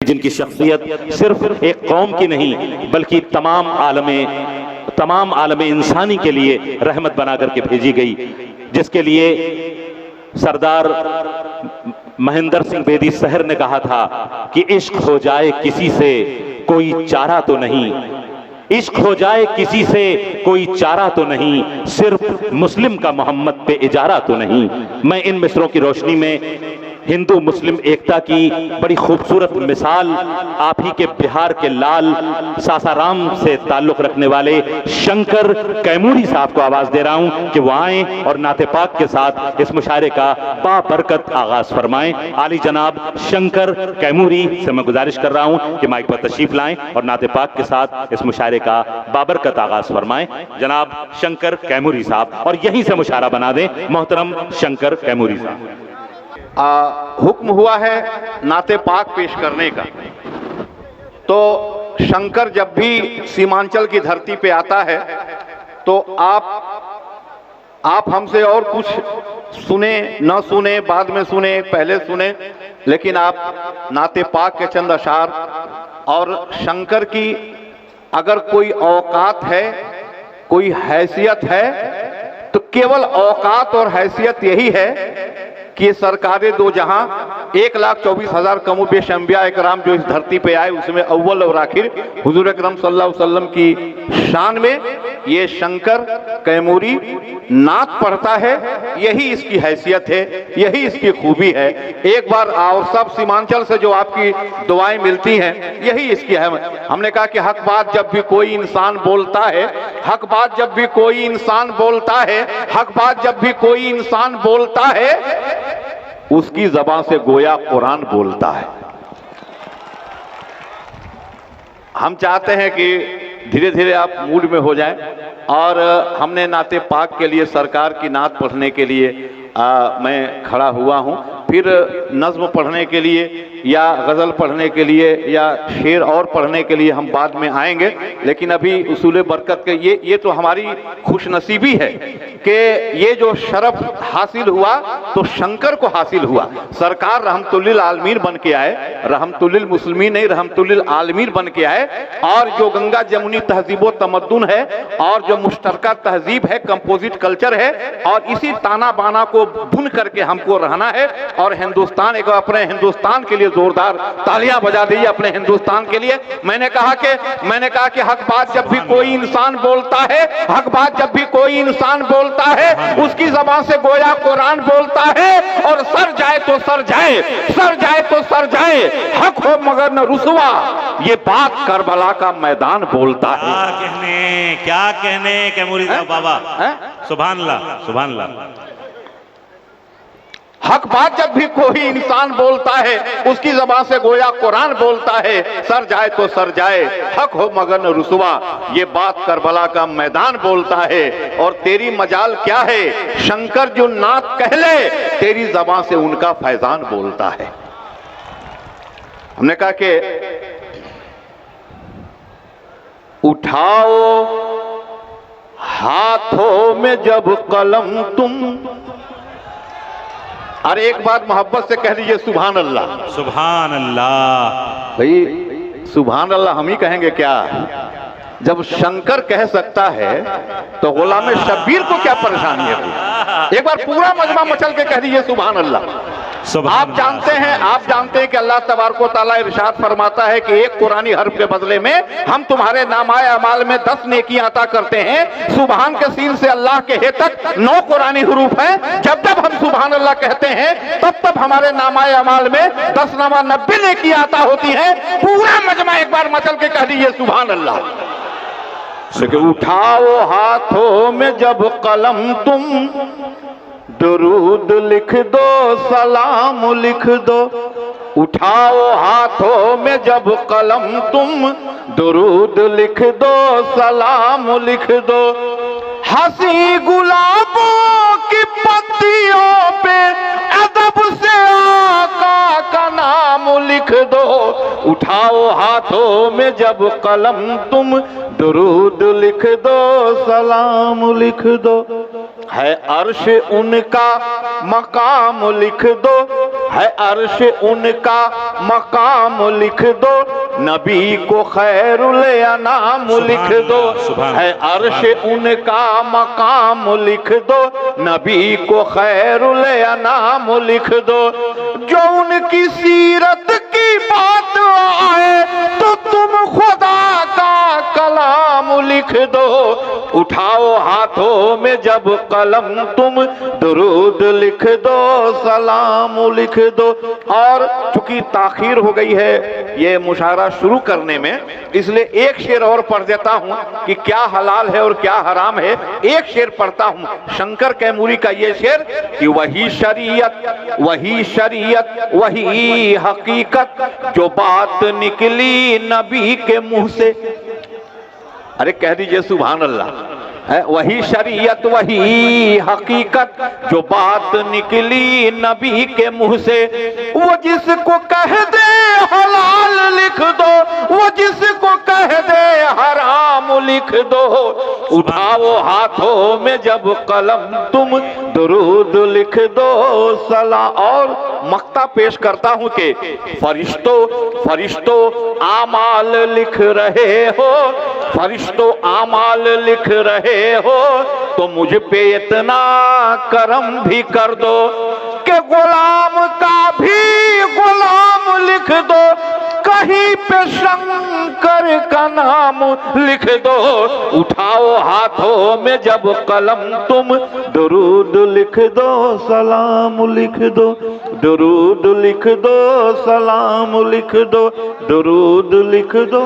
जिनकी शख्सियत सिर्फ एक कौम की नहीं बल्कि तमाम आलम इंसानी के लिए रहमत बना करके भेजी गई, जिसके लिए सरदार महेंद्र सिंह बेदी सहर ने कहा था कि इश्क हो जाए किसी से कोई चारा तो नहीं, इश्क हो जाए किसी से कोई चारा तो नहीं, सिर्फ मुस्लिम का मोहम्मद पे इजारा तो नहीं। मैं इन मिसरों की रोशनी में हिंदू मुस्लिम एकता की बड़ी खूबसूरत मिसाल आप ही के बिहार के लाल सासाराम से ताल्लुक रखने वाले शंकर कैमूरी साहब को आवाज दे रहा हूं कि वो आए और नाते पाक के साथ इस मुशायरे का बाबरकत आगाज फरमाएं। आली जनाब शंकर कैमूरी से मैं गुजारिश कर रहा हूं कि माइक पर तशरीफ लाएं और नाते पाक के साथ इस मुशायरे का बाबरकत आगाज फरमाएं। जनाब शंकर कैमूरी साहब, और यहीं से मुशायरा बना दें मोहतरम शंकर कैमूरी साहब। हुक्म हुआ है नाते पाक पेश करने का, तो शंकर जब भी सीमांचल की धरती पे आता है तो आप हमसे और कुछ सुने न सुने, बाद में सुने, पहले सुने, लेकिन आप नाते पाक के चंद अशार और शंकर की अगर कोई औकात है, कोई हैसियत है, तो केवल औकात और हैसियत यही है कि सरकारें दो जहां 1,24,000 कमोबेश अंबिया इकराम जो इस धरती पे आए उसमें अव्वल और आखिर हुजूर अकरम सल्लल्लाहु अलैहि वसल्लम की शान में ये शंकर कैमूरी नात पढ़ता है। यही इसकी हैसियत है, यही इसकी खूबी है। एक बार और सब सीमांचल से जो आपकी दुआएं मिलती हैं यही इसकी है। हमने कहा कि हक बात जब भी कोई इंसान बोलता है, हक बात जब भी कोई इंसान बोलता है, हक बात जब भी कोई इंसान बोलता है, उसकी ज़बान से गोया कुरान बोलता है। हम चाहते हैं कि धीरे धीरे आप मूड में हो जाएं, और हमने नाते पाक के लिए सरकार की नात पढ़ने के लिए मैं खड़ा हुआ हूं। फिर नज़्म पढ़ने के लिए या गज़ल पढ़ने के लिए या शेर और पढ़ने के लिए हम बाद में आएंगे, लेकिन अभी उसूल बरकत के ये तो हमारी खुशनसीबी है कि ये जो शरफ हासिल हुआ तो शंकर को हासिल हुआ। सरकार रहमतुल्लिल आलमीन बन के आए, रहमतुल्लिल मुस्लिमीन नहीं रहमतुल्लिल आलमीन बन के आए, और जो गंगा जमुनी तहजीबो तमद्दुन है और जो मुश्तरका तहजीब है, कंपोजिट कल्चर है, और इसी ताना बाना को बुन करके हमको रहना है। और हिंदुस्तान, एक अपने हिंदुस्तान के लिए जोरदार तालियां बजा दीजिए अपने हिंदुस्तान के लिए। मैंने कहा कि हक बात जब भी कोई इंसान बोलता है, हक बात जब भी कोई इंसान बोलता है, उसकी ज़बान से गोया कुरान बोलता है। और सर जाए तो सर जाए, सर जाए तो सर जाए, हक हो मगर न रुसवा, ये बात करबला का मैदान बोलता है। क्या कहने कैमूरी साहब बाबा, सुभान अल्लाह, सुभान अल्लाह। हक बात जब भी कोई इंसान बोलता है, उसकी ज़बान से गोया कुरान बोलता है। सर जाए तो सर जाए, हक हो मगर न रुसवा, ये बात करबला का मैदान बोलता है। और तेरी मजाल क्या है, शंकर जो नात कह ले, तेरी ज़बान से उनका फैजान बोलता है। हमने कहा कि उठाओ हाथों में जब कलम तुम, अरे एक बात मोहब्बत से कह दीजिए सुभान अल्लाह, सुभान अल्लाह। भाई सुभान अल्लाह हम ही कहेंगे क्या? जब शंकर कह सकता है तो गुलाम शब्बीर को क्या परेशानी है? एक बार पूरा मजमा मचल के कह दीजिए सुभान अल्लाह। आप जानते हैं कि अल्लाह तबारक व तआला इरशाद फरमाता है कि एक कुरानी हर्फ के बदले में हम तुम्हारे नामाए अमाल में 10 नेकियां अता करते हैं। सुभान के सीन से अल्लाह के हे तक 9 कुरानी हुरूफ हैं। जब जब हम सुभान अल्लाह कहते हैं तब तब हमारे नामाए अमाल में 10 नमा 90 नेकियां अता होती हैं। पूरा मजमा एक बार मचल के कह दीजिए सुभान अल्लाह। उठाओ हाथों में जब कलम तुम, दुरूद लिख दो, सलाम लिख दो। उठाओ हाथों में जब कलम तुम, दुरूद लिख दो, सलाम लिख दो। हंसी गुलाबों की पत्तियों पे अदब से आका का नाम लिख दो। उठाओ हाथों में जब कलम तुम, दुरूद लिख दो, सलाम लिख दो। है अर्श उनका मकाम लिख दो, है अर्श उनका मकाम लिख दो, नबी को खैरुल अनाम लिख दो, है अर्श उनका मकाम लिख दो, नबी को खैरुल अनाम लिख दो। जो उनकी सीरत की बात आए तो तुम खुदा का कलाम लिख दो, उठाओ हाथों में जब कलम तुम दुरूद लिख दो, सलाम लिख दो। और चूंकि ताखीर हो गई है ये मुशायरा शुरू करने में, इसलिए एक शेर और पढ़ देता हूं कि क्या हलाल है और क्या हराम है। एक शेर पढ़ता हूं शंकर कैमूरी का ये शेर कि वही शरीयत वही हकीकत जो बात निकली नबी के मुंह से। अरे कह दीजिए सुभान अल्लाह। है वही शरीयत वही हकीकत जो बात निकली नबी के मुंह से, वो जिसको कह दे हलाल लिख दो, वो जिसको कह दे हराम लिख दो, उठाओ हाथों में जब कलम तुम दुरूद लिख दो, सलाम। और मक्ता पेश करता हूं कि फरिश्तों आमाल लिख रहे हो, फरिश्तों आमाल लिख रहे हो, तो मुझ पे इतना करम भी कर दो कि गुलाम का भी गुलाम लिख दो, कहीं पे शंकर का नाम लिख दो, उठाओ हाथों में जब कलम तुम दुरूद लिख दो, सलाम लिख दो, दुरूद लिख दो, सलाम लिख दो, दुरूद लिख दो।